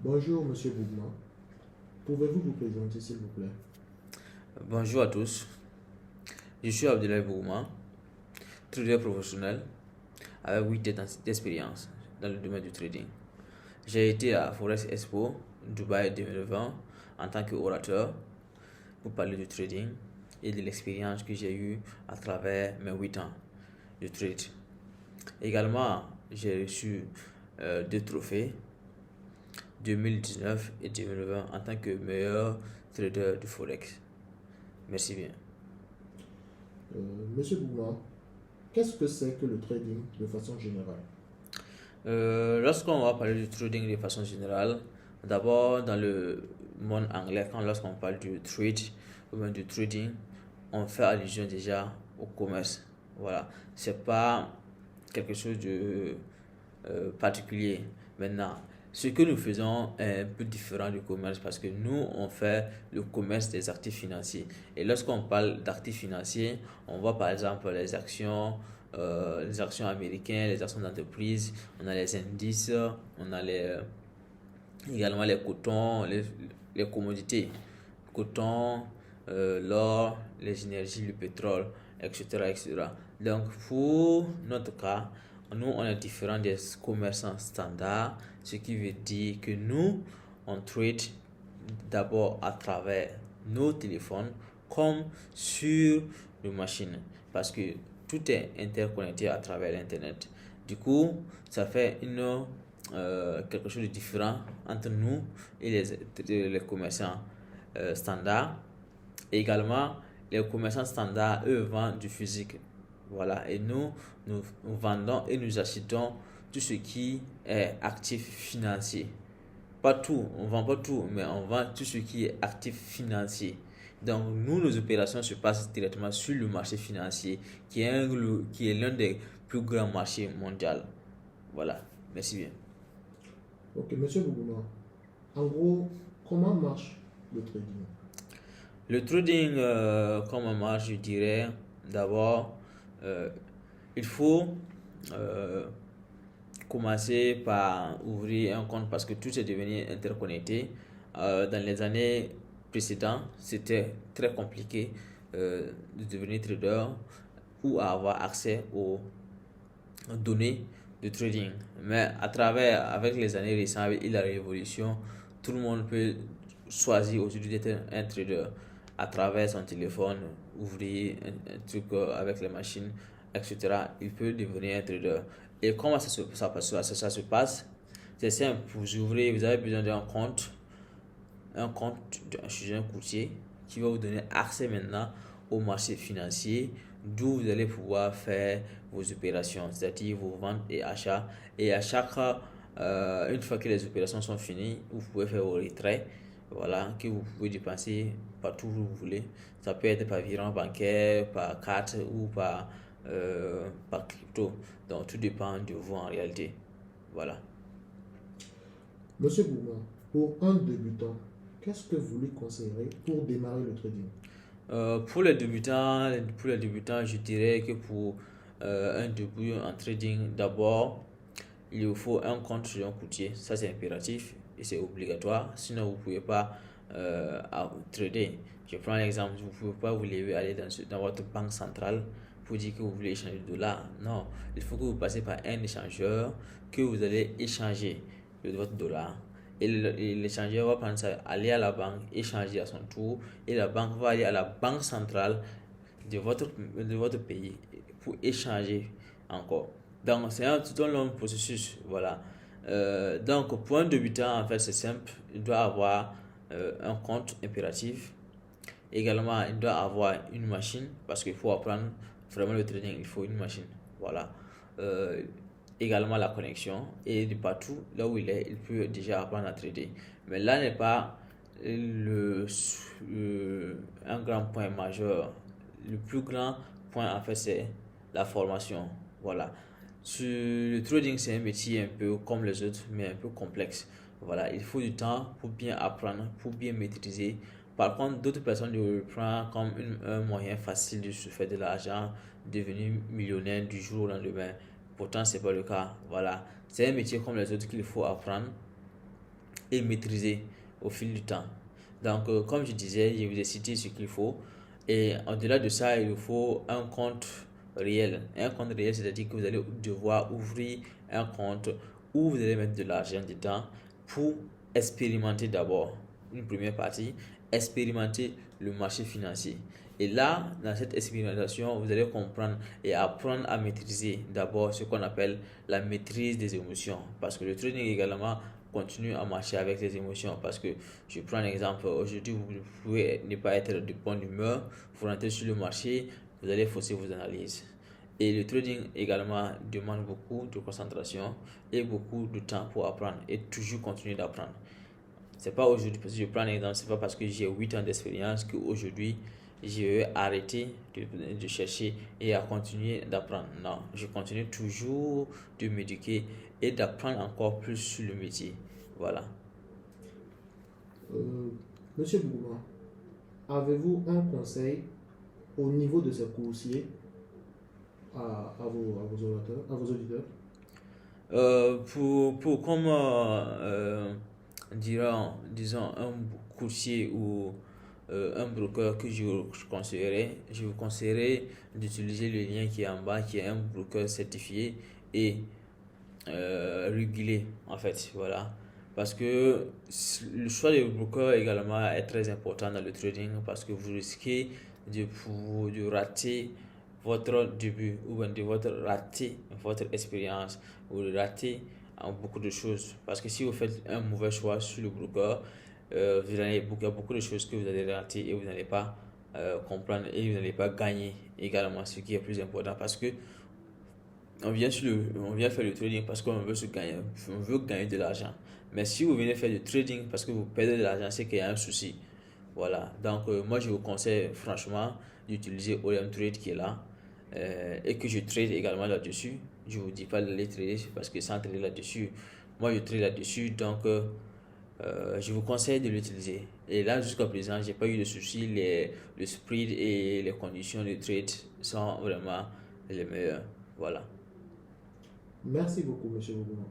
Bonjour, Monsieur Bougma. Pouvez-vous vous présenter, s'il vous plaît? Bonjour à tous, je suis Abdoulaye Bouma, trader professionnel avec 8 ans d'expérience dans le domaine du trading. J'ai été à Forex Expo Dubaï 2020 en tant qu'orateur pour parler du trading et de l'expérience que j'ai eue à travers mes 8 ans de trade. Également, j'ai reçu deux trophées 2019 et 2020 en tant que meilleur trader de Forex. Merci bien. Monsieur Bougma, qu'est-ce que c'est que le trading de façon générale? Lorsqu'on va parler du trading de façon générale, d'abord dans le monde anglais, lorsqu'on parle du trade ou bien du trading, on fait allusion déjà au commerce. Voilà, c'est pas quelque chose de particulier. Maintenant, ce que nous faisons est un peu différent du commerce parce que nous, on fait le commerce des actifs financiers. Et lorsqu'on parle d'actifs financiers, on voit par exemple les actions américaines, les actions d'entreprise, on a les indices, on a également les cotons, les commodités, coton, l'or, les énergies, le pétrole, etc., etc. Donc, pour notre cas, nous, on est différent des commerçants standards, ce qui veut dire que nous, on trade d'abord à travers nos téléphones comme sur nos machines parce que tout est interconnecté à travers l'Internet. Du coup, ça fait quelque chose de différent entre nous et les commerçants standards. Et également, les commerçants standards, eux, vendent du physique. Voilà. Et nous vendons et nous achetons tout ce qui est actif financier. Pas tout, on vend pas tout, mais on vend tout ce qui est actif financier. Donc, nous, nos opérations se passent directement sur le marché financier, qui est l'un des plus grands marchés mondiaux. Voilà. Merci bien. Ok, Monsieur Bougma, en gros, comment marche le trading? Le trading, comment marche, je dirais, d'abord, euh, il faut euh, commencer par ouvrir un compte parce que tout est devenu interconnecté. Dans les années précédentes, c'était très compliqué de devenir trader ou avoir accès aux données de trading. Mais avec les années récentes et la révolution, tout le monde peut choisir aujourd'hui d'être un trader à travers son téléphone, ouvrir un truc avec les machines, etc. Il peut devenir un trader. Et comment ça se passe? C'est simple, vous avez besoin un compte chez un courtier qui va vous donner accès maintenant au marché financier d'où vous allez pouvoir faire vos opérations, c'est-à-dire vos ventes et achats. Et à une fois que les opérations sont finies, vous pouvez faire vos retraits, voilà, que vous pouvez dépenser partout où vous voulez. Ça peut être par virement bancaire, par carte ou par crypto. Donc tout dépend de vous en réalité. Voilà. Monsieur Bougma, pour un débutant, qu'est-ce que vous lui conseillerez pour démarrer le trading? Pour les débutants, je dirais que pour un début en trading, d'abord, il vous faut un compte sur un courtier. Ça, c'est impératif et c'est obligatoire. Sinon, vous ne pouvez pas trader. Je prends l'exemple, vous ne pouvez pas vous lever, aller dans votre banque centrale pour dire que vous voulez échanger de dollars. Non, il faut que vous passez par un échangeur que vous allez échanger votre dollar. Et l'échangeur va prendre ça, aller à la banque, échanger à son tour. Et la banque va aller à la banque centrale de votre pays pour échanger encore. Donc, c'est tout un long processus. Voilà. Donc, pour un débutant, en fait, c'est simple. Il doit avoir un compte impératif. Également, il doit avoir une machine parce qu'il faut apprendre vraiment le trading. Il faut une machine. Voilà. Euh, Également la connexion et de partout là où il est, il peut déjà apprendre à trader. Mais là n'est pas un grand point majeur. Le plus grand point en fait c'est la formation. Voilà. Le trading c'est un métier un peu comme les autres mais un peu complexe. Voilà, il faut du temps pour bien apprendre, pour bien maîtriser. Par contre, d'autres personnes le prennent comme un moyen facile de se faire de l'argent, devenir millionnaire du jour au lendemain. Pourtant, c'est pas le cas. Voilà. C'est un métier comme les autres qu'il faut apprendre et maîtriser au fil du temps. Donc, comme je disais, je vous ai cité ce qu'il faut. Et au-delà de ça, il vous faut un compte réel. Un compte réel, c'est-à-dire que vous allez devoir ouvrir un compte où vous allez mettre de l'argent dedans pour expérimenter d'abord une première partie, expérimenter le marché financier. Et là, dans cette expérimentation, vous allez comprendre et apprendre à maîtriser d'abord ce qu'on appelle la maîtrise des émotions. Parce que le trading également continue à marcher avec les émotions. Parce que je prends un exemple, aujourd'hui, vous pouvez ne pas être de bonne humeur, vous rentrez sur le marché, vous allez fausser vos analyses. Et le trading également demande beaucoup de concentration et beaucoup de temps pour apprendre et toujours continuer d'apprendre. C'est pas aujourd'hui, parce que je prends un exemple, c'est pas parce que j'ai 8 ans d'expérience qu'aujourd'hui je vais arrêter de chercher et à continuer d'apprendre. Non, je continue toujours de m'éduquer et d'apprendre encore plus sur le métier. Voilà. Euh, Monsieur Bouma, avez-vous un conseil au niveau de ces coursiers à vos auditeurs? Comme disons un courtier ou un broker que je vous conseillerais d'utiliser le lien qui est en bas, qui est un broker certifié et régulé en fait. Voilà. Parce que le choix du broker également est très important dans le trading parce que vous risquez de rater votre début ou bien de rater votre expérience ou de rater beaucoup de choses. Parce que si vous faites un mauvais choix sur le broker, il y a beaucoup de choses que vous allez rater et vous n'allez pas comprendre et vous n'allez pas gagner également, ce qui est plus important parce que on vient faire le trading parce qu'on veut se gagner, on veut gagner de l'argent. Mais si vous venez faire du trading parce que vous perdez de l'argent, c'est qu'il y a un souci. Voilà. Donc, moi, je vous conseille franchement d'utiliser Oleum Trade qui est là et que je trade également là-dessus. Je ne vous dis pas de les trader parce que sans trader là-dessus, moi, je trade là-dessus. Donc, je vous conseille de l'utiliser. Et là, jusqu'à présent, j'ai pas eu de soucis. Le spread et les conditions de trade sont vraiment les meilleures. Voilà. Merci beaucoup, Monsieur Bouma.